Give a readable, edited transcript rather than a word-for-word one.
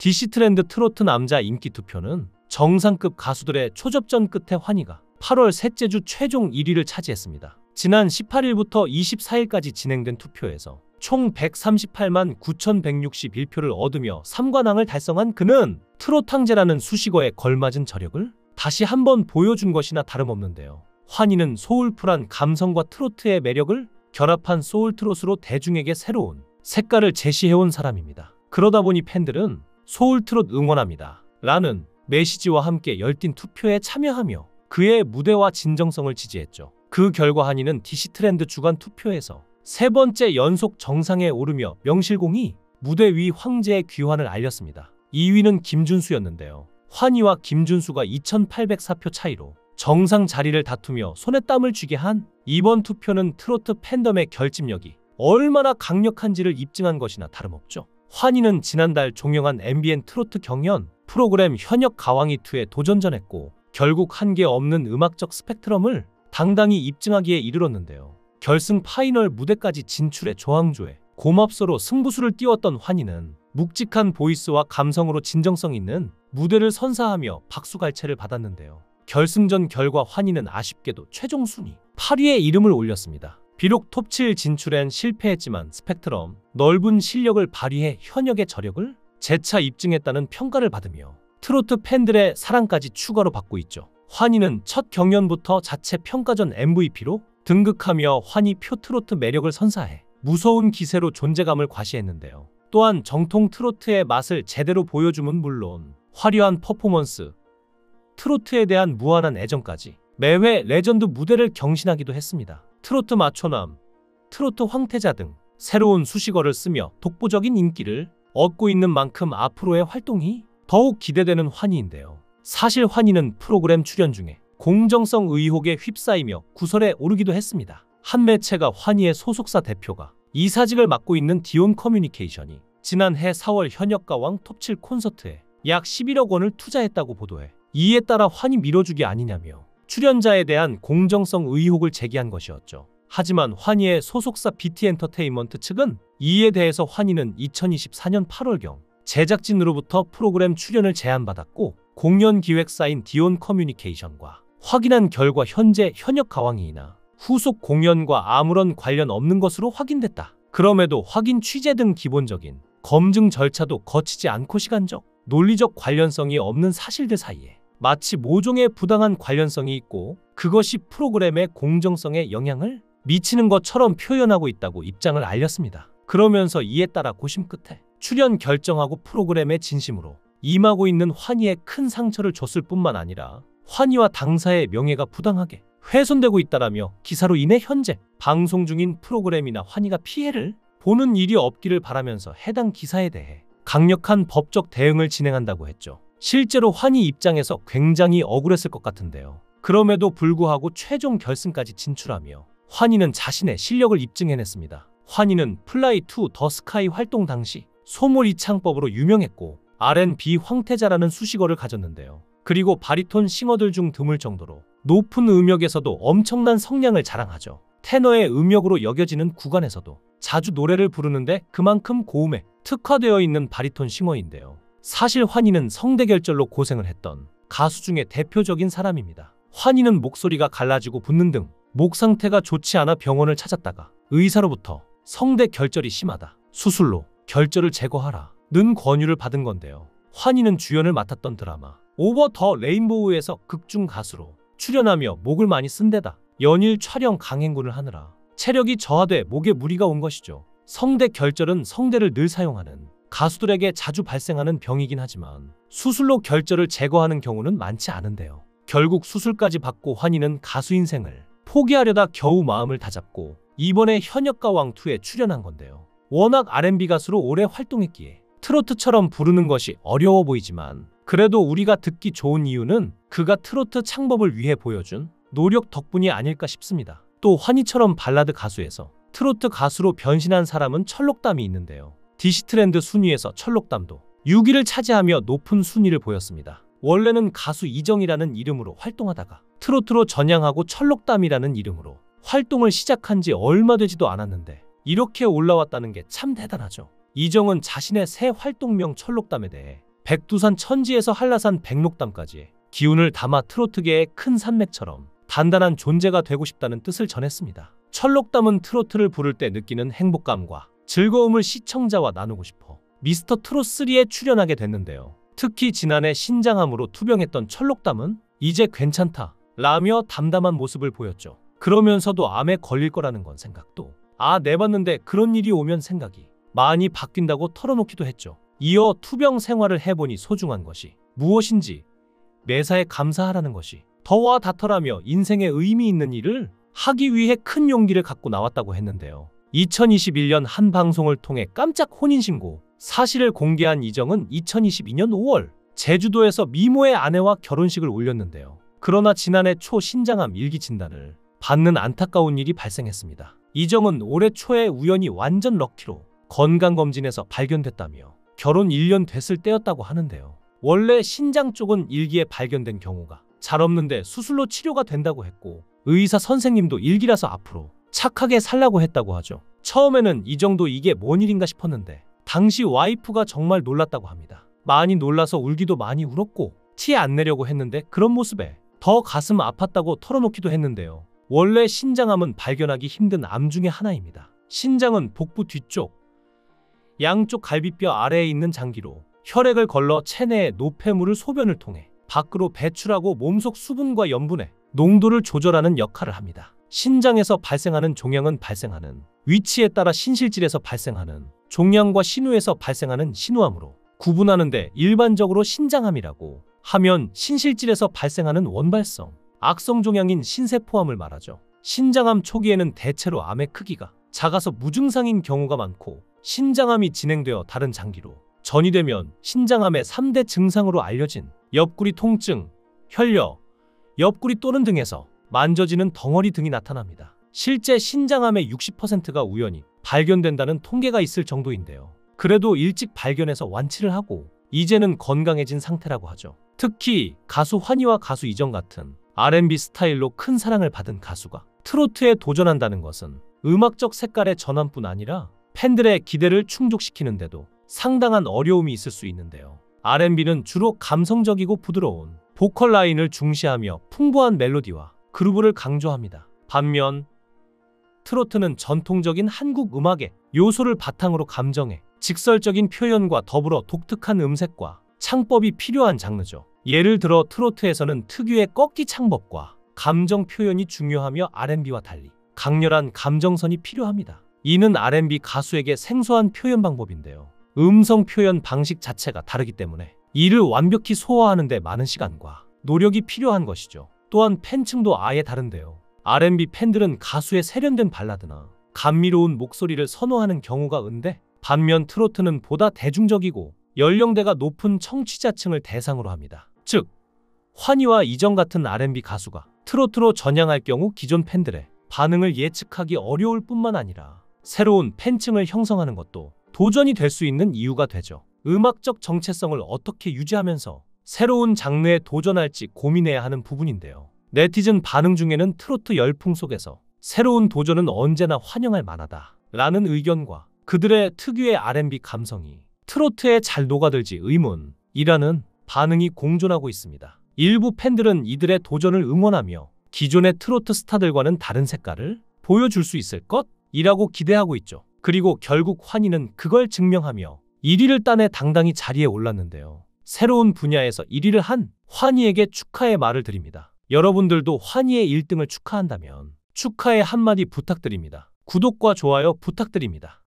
디시트랜드 트로트 남자 인기 투표는 정상급 가수들의 초접전 끝에 환희가 8월 셋째 주 최종 1위를 차지했습니다. 지난 18일부터 24일까지 진행된 투표에서 총 138만 9,161표를 얻으며 3관왕을 달성한 그는 트로트 황제라는 수식어에 걸맞은 저력을 다시 한번 보여준 것이나 다름없는데요. 환희는 소울풀한 감성과 트로트의 매력을 결합한 소울트롯으로 대중에게 새로운 색깔을 제시해온 사람입니다. 그러다 보니 팬들은 소울트롯 응원합니다 라는 메시지와 함께 열띤 투표에 참여하며 그의 무대와 진정성을 지지했죠. 그 결과 환희는 디시트랜드 주간 투표에서 세 번째 연속 정상에 오르며 명실공히 무대 위 황제의 귀환을 알렸습니다. 2위는 김준수였는데요. 환희와 김준수가 2,804표 차이로 정상 자리를 다투며 손에 땀을 쥐게 한 이번 투표는 트로트 팬덤의 결집력이 얼마나 강력한지를 입증한 것이나 다름없죠. 환희는 지난달 종영한 MBN 트로트 경연 프로그램 현역 가왕이 2에 도전전했고 결국 한계 없는 음악적 스펙트럼을 당당히 입증하기에 이르렀는데요. 결승 파이널 무대까지 진출해 조항조의 고맙소로 승부수를 띄웠던 환희는 묵직한 보이스와 감성으로 진정성 있는 무대를 선사하며 박수갈채를 받았는데요. 결승전 결과 환희는 아쉽게도 최종 순위 8위에 이름을 올렸습니다. 비록 톱7 진출엔 실패했지만 스펙트럼 넓은 실력을 발휘해 현역의 저력을 재차 입증했다는 평가를 받으며 트로트 팬들의 사랑까지 추가로 받고 있죠. 환희는 첫 경연부터 자체 평가전 MVP로 등극하며 환희 표 트로트 매력을 선사해 무서운 기세로 존재감을 과시했는데요. 또한 정통 트로트의 맛을 제대로 보여줌은 물론 화려한 퍼포먼스, 트로트에 대한 무한한 애정까지 매회 레전드 무대를 경신하기도 했습니다. 트로트 마초남, 트로트 황태자 등 새로운 수식어를 쓰며 독보적인 인기를 얻고 있는 만큼 앞으로의 활동이 더욱 기대되는 환희인데요. 사실 환희는 프로그램 출연 중에 공정성 의혹에 휩싸이며 구설에 오르기도 했습니다. 한 매체가 환희의 소속사 대표가 이사직을 맡고 있는 디온 커뮤니케이션이 지난해 4월 현역가왕 톱7 콘서트에 약 11억 원을 투자했다고 보도해 이에 따라 환희 밀어주기 아니냐며 출연자에 대한 공정성 의혹을 제기한 것이었죠. 하지만 환희의 소속사 BT엔터테인먼트 측은 이에 대해서 환희는 2024년 8월경 제작진으로부터 프로그램 출연을 제안받았고 공연기획사인 디온 커뮤니케이션과 확인한 결과 현재 현역 가왕이나 후속 공연과 아무런 관련 없는 것으로 확인됐다. 그럼에도 확인 취재 등 기본적인 검증 절차도 거치지 않고 시간적, 논리적 관련성이 없는 사실들 사이에 마치 모종의 부당한 관련성이 있고 그것이 프로그램의 공정성에 영향을 미치는 것처럼 표현하고 있다고 입장을 알렸습니다. 그러면서 이에 따라 고심 끝에 출연 결정하고 프로그램에 진심으로 임하고 있는 환희에 큰 상처를 줬을 뿐만 아니라 환희와 당사의 명예가 부당하게 훼손되고 있다라며 기사로 인해 현재 방송 중인 프로그램이나 환희가 피해를 보는 일이 없기를 바라면서 해당 기사에 대해 강력한 법적 대응을 진행한다고 했죠. 실제로 환희 입장에서 굉장히 억울했을 것 같은데요. 그럼에도 불구하고 최종 결승까지 진출하며 환희는 자신의 실력을 입증해냈습니다. 환희는 플라이 투 더 스카이 활동 당시 소몰이 창법으로 유명했고 R&B 황태자라는 수식어를 가졌는데요. 그리고 바리톤 싱어들 중 드물 정도로 높은 음역에서도 엄청난 성량을 자랑하죠. 테너의 음역으로 여겨지는 구간에서도 자주 노래를 부르는데 그만큼 고음에 특화되어 있는 바리톤 싱어인데요. 사실 환희는 성대결절로 고생을 했던 가수 중에 대표적인 사람입니다. 환희는 목소리가 갈라지고 붓는 등 목 상태가 좋지 않아 병원을 찾았다가 의사로부터 성대결절이 심하다, 수술로 결절을 제거하라 는 권유를 받은 건데요. 환희는 주연을 맡았던 드라마 오버 더 레인보우에서 극중 가수로 출연하며 목을 많이 쓴 데다 연일 촬영 강행군을 하느라 체력이 저하돼 목에 무리가 온 것이죠. 성대결절은 성대를 늘 사용하는 가수들에게 자주 발생하는 병이긴 하지만 수술로 결절을 제거하는 경우는 많지 않은데요. 결국 수술까지 받고 환희는 가수 인생을 포기하려다 겨우 마음을 다잡고 이번에 현역가왕2에 출연한 건데요. 워낙 R&B 가수로 오래 활동했기에 트로트처럼 부르는 것이 어려워 보이지만 그래도 우리가 듣기 좋은 이유는 그가 트로트 창법을 위해 보여준 노력 덕분이 아닐까 싶습니다. 또 환희처럼 발라드 가수에서 트로트 가수로 변신한 사람은 철록담이 있는데요. 디시트랜드 순위에서 철록담도 6위를 차지하며 높은 순위를 보였습니다. 원래는 가수 이정이라는 이름으로 활동하다가 트로트로 전향하고 철록담이라는 이름으로 활동을 시작한 지 얼마 되지도 않았는데 이렇게 올라왔다는 게 참 대단하죠. 이정은 자신의 새 활동명 철록담에 대해 백두산 천지에서 한라산 백록담까지 기운을 담아 트로트계의 큰 산맥처럼 단단한 존재가 되고 싶다는 뜻을 전했습니다. 철록담은 트로트를 부를 때 느끼는 행복감과 즐거움을 시청자와 나누고 싶어 미스터 트롯3에 출연하게 됐는데요. 특히 지난해 신장암으로 투병했던 철록담은 이제 괜찮다 라며 담담한 모습을 보였죠. 그러면서도 암에 걸릴 거라는 건 생각도 내봤는데 그런 일이 오면 생각이 많이 바뀐다고 털어놓기도 했죠. 이어 투병 생활을 해보니 소중한 것이 무엇인지 매사에 감사하라는 것이 더와 다터라며 인생에 의미 있는 일을 하기 위해 큰 용기를 갖고 나왔다고 했는데요. 2021년 한 방송을 통해 깜짝 혼인신고 사실을 공개한 이정은 2022년 5월 제주도에서 미모의 아내와 결혼식을 올렸는데요. 그러나 지난해 초 신장암 일기 진단을 받는 안타까운 일이 발생했습니다. 이정은 올해 초에 우연히 완전 럭키로 건강검진에서 발견됐다며 결혼 1년 됐을 때였다고 하는데요. 원래 신장 쪽은 일기에 발견된 경우가 잘 없는데 수술로 치료가 된다고 했고 의사 선생님도 일기라서 앞으로 착하게 살라고 했다고 하죠. 처음에는 이 정도 이게 뭔 일인가 싶었는데 당시 와이프가 정말 놀랐다고 합니다. 많이 놀라서 울기도 많이 울었고 티 안 내려고 했는데 그런 모습에 더 가슴 아팠다고 털어놓기도 했는데요. 원래 신장암은 발견하기 힘든 암 중에 하나입니다. 신장은 복부 뒤쪽, 양쪽 갈비뼈 아래에 있는 장기로 혈액을 걸러 체내의 노폐물을 소변을 통해 밖으로 배출하고 몸속 수분과 염분의 농도를 조절하는 역할을 합니다. 신장에서 발생하는 종양은 발생하는 위치에 따라 신실질에서 발생하는 종양과 신우에서 발생하는 신우암으로 구분하는데 일반적으로 신장암이라고 하면 신실질에서 발생하는 원발성, 악성 종양인 신세포암을 말하죠. 신장암 초기에는 대체로 암의 크기가 작아서 무증상인 경우가 많고 신장암이 진행되어 다른 장기로 전이되면 신장암의 3대 증상으로 알려진 옆구리 통증, 혈뇨, 옆구리 또는 등에서 만져지는 덩어리 등이 나타납니다. 실제 신장암의 60%가 우연히 발견된다는 통계가 있을 정도인데요. 그래도 일찍 발견해서 완치를 하고 이제는 건강해진 상태라고 하죠. 특히 가수 환희와 가수 이정 같은 R&B 스타일로 큰 사랑을 받은 가수가 트로트에 도전한다는 것은 음악적 색깔의 전환뿐 아니라 팬들의 기대를 충족시키는데도 상당한 어려움이 있을 수 있는데요. R&B는 주로 감성적이고 부드러운 보컬 라인을 중시하며 풍부한 멜로디와 그루브를 강조합니다. 반면 트로트는 전통적인 한국 음악의 요소를 바탕으로 감정의 직설적인 표현과 더불어 독특한 음색과 창법이 필요한 장르죠. 예를 들어 트로트에서는 특유의 꺾기 창법과 감정 표현이 중요하며 R&B와 달리 강렬한 감정선이 필요합니다. 이는 R&B 가수에게 생소한 표현 방법인데요. 음성 표현 방식 자체가 다르기 때문에 이를 완벽히 소화하는 데 많은 시간과 노력이 필요한 것이죠. 또한 팬층도 아예 다른데요. R&B 팬들은 가수의 세련된 발라드나 감미로운 목소리를 선호하는 경우가 은데 반면 트로트는 보다 대중적이고 연령대가 높은 청취자층을 대상으로 합니다. 즉, 환희와 이정 같은 R&B 가수가 트로트로 전향할 경우 기존 팬들의 반응을 예측하기 어려울 뿐만 아니라 새로운 팬층을 형성하는 것도 도전이 될 수 있는 이유가 되죠. 음악적 정체성을 어떻게 유지하면서 새로운 장르에 도전할지 고민해야 하는 부분인데요. 네티즌 반응 중에는 트로트 열풍 속에서 새로운 도전은 언제나 환영할 만하다 라는 의견과 그들의 특유의 R&B 감성이 트로트에 잘 녹아들지 의문이라는 반응이 공존하고 있습니다. 일부 팬들은 이들의 도전을 응원하며 기존의 트로트 스타들과는 다른 색깔을 보여줄 수 있을 것이라고 기대하고 있죠. 그리고 결국 환희는 그걸 증명하며 1위를 따내 당당히 자리에 올랐는데요. 새로운 분야에서 1위를 한 환희에게 축하의 말을 드립니다. 여러분들도 환희의 1등을 축하한다면 축하의 한마디 부탁드립니다. 구독과 좋아요 부탁드립니다.